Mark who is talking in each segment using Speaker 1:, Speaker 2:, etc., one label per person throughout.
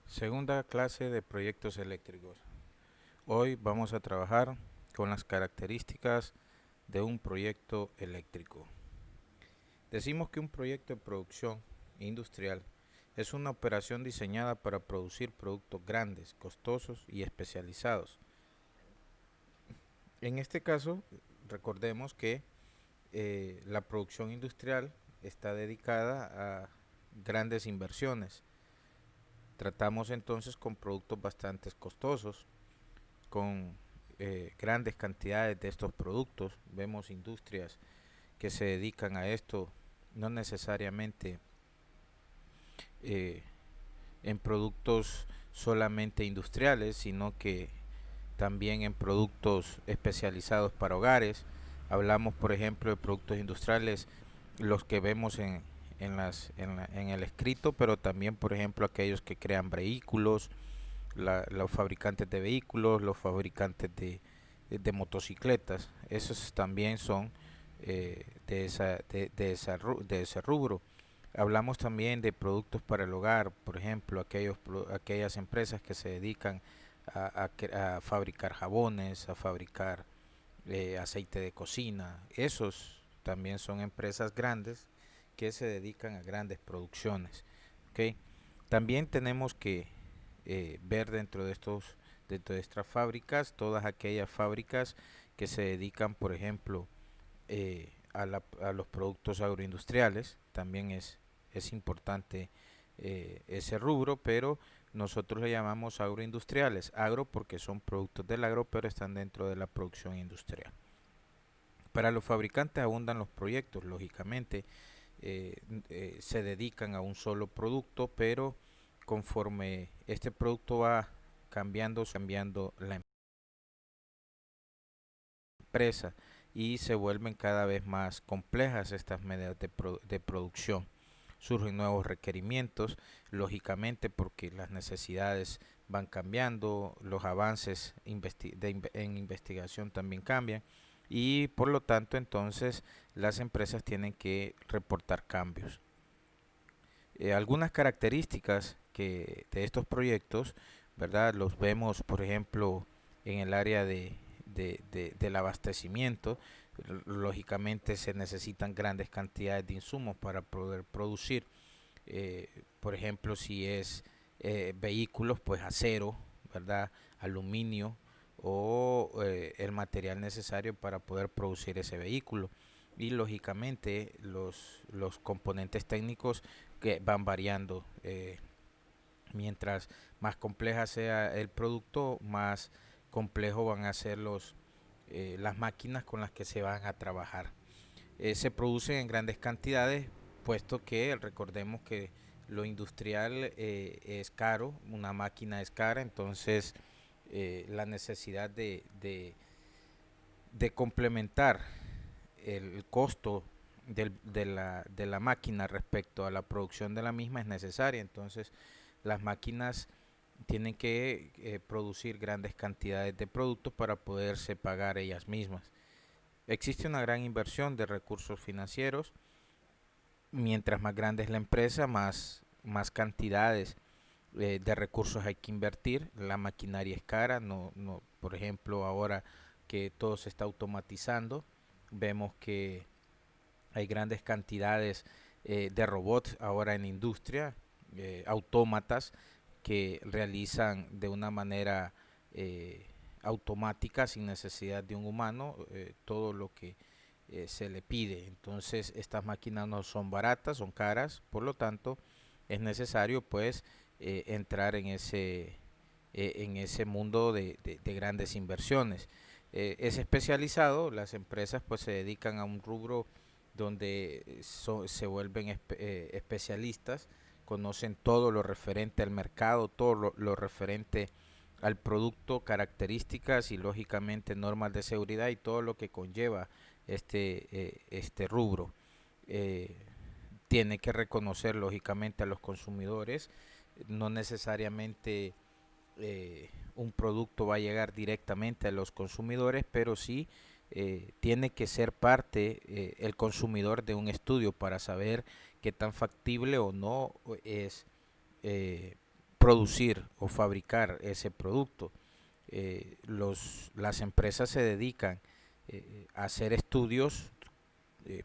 Speaker 1: Segunda clase de proyectos eléctricos. Hoy vamos a trabajar con las características de un proyecto eléctrico. Decimos que un proyecto de producción industrial es una operación diseñada para producir productos grandes, costosos y especializados. En este caso, recordemos que la producción industrial está dedicada a grandes inversiones. Tratamos entonces con productos bastante costosos, con grandes cantidades de estos productos. Vemos industrias que se dedican a esto, no necesariamente eh, en productos solamente industriales, sino que también en productos especializados para hogares. Hablamos, por ejemplo, de productos industriales, los que vemos en el escrito, pero también, por ejemplo, aquellos que crean vehículos, los fabricantes de vehículos, los fabricantes de motocicletas. Esos también son de ese rubro. Hablamos también de productos para el hogar, por ejemplo, aquellas empresas que se dedican a fabricar jabones, a fabricar aceite de cocina. Esos también son empresas grandes que se dedican a grandes producciones. ¿Okay? También tenemos que ver dentro de estas fábricas, todas aquellas fábricas que se dedican, por ejemplo, a los productos agroindustriales. También es importante ese rubro, pero nosotros le llamamos agroindustriales. Agro porque son productos del agro, pero están dentro de la producción industrial. Para los fabricantes abundan los proyectos, lógicamente, se dedican a un solo producto, pero conforme este producto va cambiando la empresa y se vuelven cada vez más complejas estas medidas de producción. Surgen nuevos requerimientos, lógicamente porque las necesidades van cambiando, los avances en investigación también cambian y por lo tanto entonces las empresas tienen que reportar cambios. Algunas características de estos proyectos, ¿verdad? Los vemos, por ejemplo, en el área del abastecimiento. Lógicamente se necesitan grandes cantidades de insumos para poder producir. Por ejemplo, si es vehículos, pues acero, ¿verdad? Aluminio o el material necesario para poder producir ese vehículo. Y lógicamente los componentes técnicos que van variando. Mientras más compleja sea el producto, más complejo van a ser las máquinas con las que se van a trabajar. Se producen en grandes cantidades, puesto que recordemos que lo industrial es caro, una máquina es cara, entonces la necesidad de complementar el costo de la máquina respecto a la producción de la misma es necesaria. Entonces las máquinas tienen que producir grandes cantidades de productos para poderse pagar ellas mismas. Existe una gran inversión de recursos financieros. Mientras más grande es la empresa, más cantidades de recursos hay que invertir. La maquinaria es cara. Por ejemplo, ahora que todo se está automatizando, vemos que hay grandes cantidades de robots ahora en la industria, autómatas que realizan de una manera automática, sin necesidad de un humano, todo lo que se le pide. Entonces estas máquinas no son baratas, son caras, por lo tanto es necesario pues entrar en ese mundo de grandes inversiones. Es especializado, las empresas pues se dedican a un rubro donde se vuelven especialistas, conocen todo lo referente al mercado, todo lo referente al producto, características y lógicamente normas de seguridad y todo lo que conlleva este rubro. Eh, Tiene que reconocer lógicamente a los consumidores, no necesariamente un producto va a llegar directamente a los consumidores, pero sí tiene que ser parte el consumidor de un estudio para saber qué tan factible o no es eh, producir o fabricar ese producto. Las empresas se dedican a hacer estudios eh,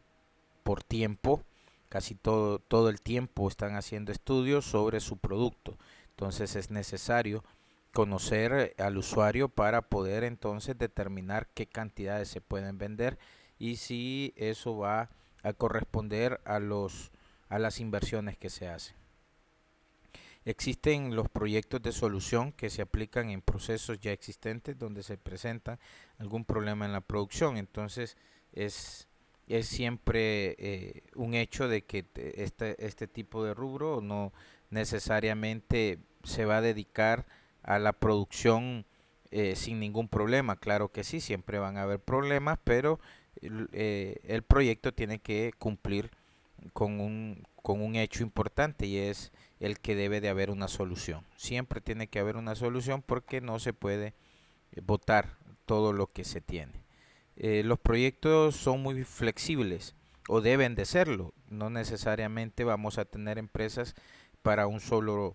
Speaker 1: por tiempo, casi todo el tiempo están haciendo estudios sobre su producto. Entonces es necesario conocer al usuario para poder entonces determinar qué cantidades se pueden vender y si eso va a corresponder a las inversiones que se hacen. Existen los proyectos de solución que se aplican en procesos ya existentes donde se presenta algún problema en la producción. Entonces es, es siempre un hecho de que este tipo de rubro no necesariamente se va a dedicar a la producción sin ningún problema. Claro que sí, siempre van a haber problemas, pero el proyecto tiene que cumplir con un hecho importante y es el que debe de haber una solución. Siempre tiene que haber una solución porque no se puede votar todo lo que se tiene. Los proyectos son muy flexibles o deben de serlo. No necesariamente vamos a tener empresas para un solo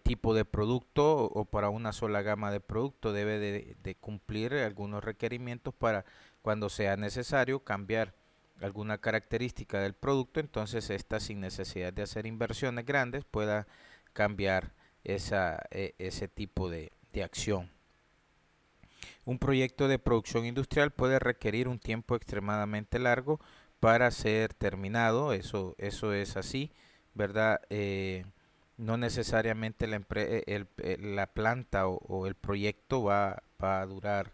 Speaker 1: tipo de producto o para una sola gama de producto. Debe de cumplir algunos requerimientos para cuando sea necesario cambiar alguna característica del producto, entonces esta sin necesidad de hacer inversiones grandes pueda cambiar ese tipo de acción. Un proyecto de producción industrial puede requerir un tiempo extremadamente largo para ser terminado, eso es así, ¿verdad? No necesariamente la planta o el proyecto va a durar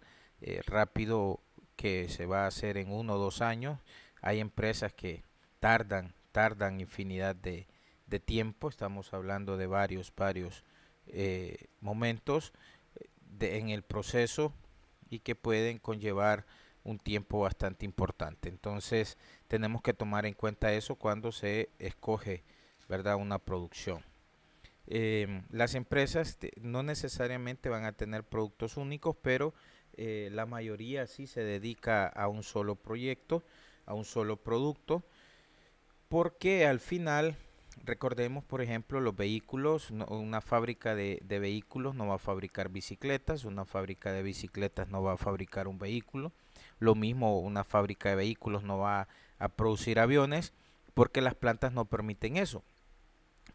Speaker 1: rápido, que se va a hacer en 1 o 2 años. Hay empresas que tardan infinidad de tiempo, estamos hablando de varios momentos en el proceso y que pueden conllevar un tiempo bastante importante. Entonces tenemos que tomar en cuenta eso cuando se escoge, ¿verdad?, una producción. Las empresas no necesariamente van a tener productos únicos, pero la mayoría sí se dedica a un solo proyecto, a un solo producto, porque al final, recordemos por ejemplo los vehículos, una fábrica de vehículos no va a fabricar bicicletas, una fábrica de bicicletas no va a fabricar un vehículo, lo mismo una fábrica de vehículos no va a producir aviones, porque las plantas no permiten eso,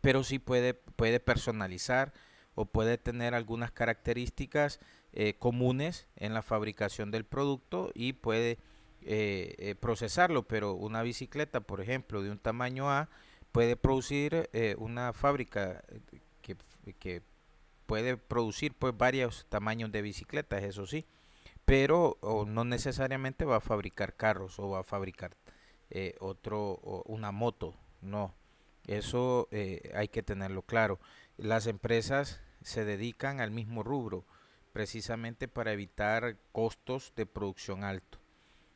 Speaker 1: pero sí puede personalizar o puede tener algunas características comunes en la fabricación del producto y puede procesarlo, pero una bicicleta, por ejemplo, de un tamaño A, puede producir una fábrica que, que puede producir pues varios tamaños de bicicletas, eso sí, pero no necesariamente va a fabricar carros o va a fabricar una moto, no. Eso hay que tenerlo claro. Las empresas se dedican al mismo rubro precisamente para evitar costos de producción alto.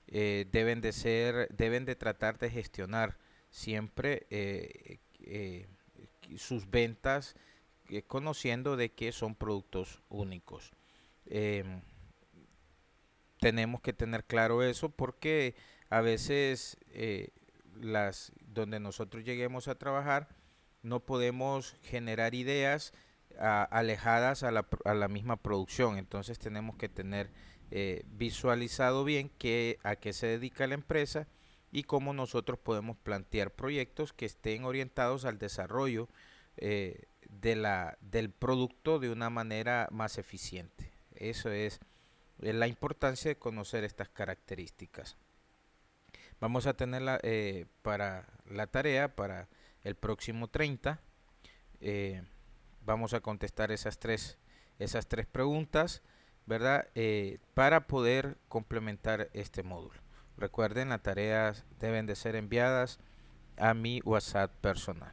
Speaker 1: Deben de tratar de gestionar siempre sus ventas, conociendo de que son productos únicos. Em, Tenemos que tener claro eso porque a veces donde nosotros lleguemos a trabajar no podemos generar ideas alejadas a la misma producción. Entonces tenemos que tener visualizado bien a qué se dedica la empresa y cómo nosotros podemos plantear proyectos que estén orientados al desarrollo del producto de una manera más eficiente. Eso es la importancia de conocer estas características. Vamos a tenerla para la tarea para el próximo 30. Vamos a contestar esas tres preguntas, ¿verdad? Para poder complementar este módulo. Recuerden, las tareas deben de ser enviadas a mi WhatsApp personal.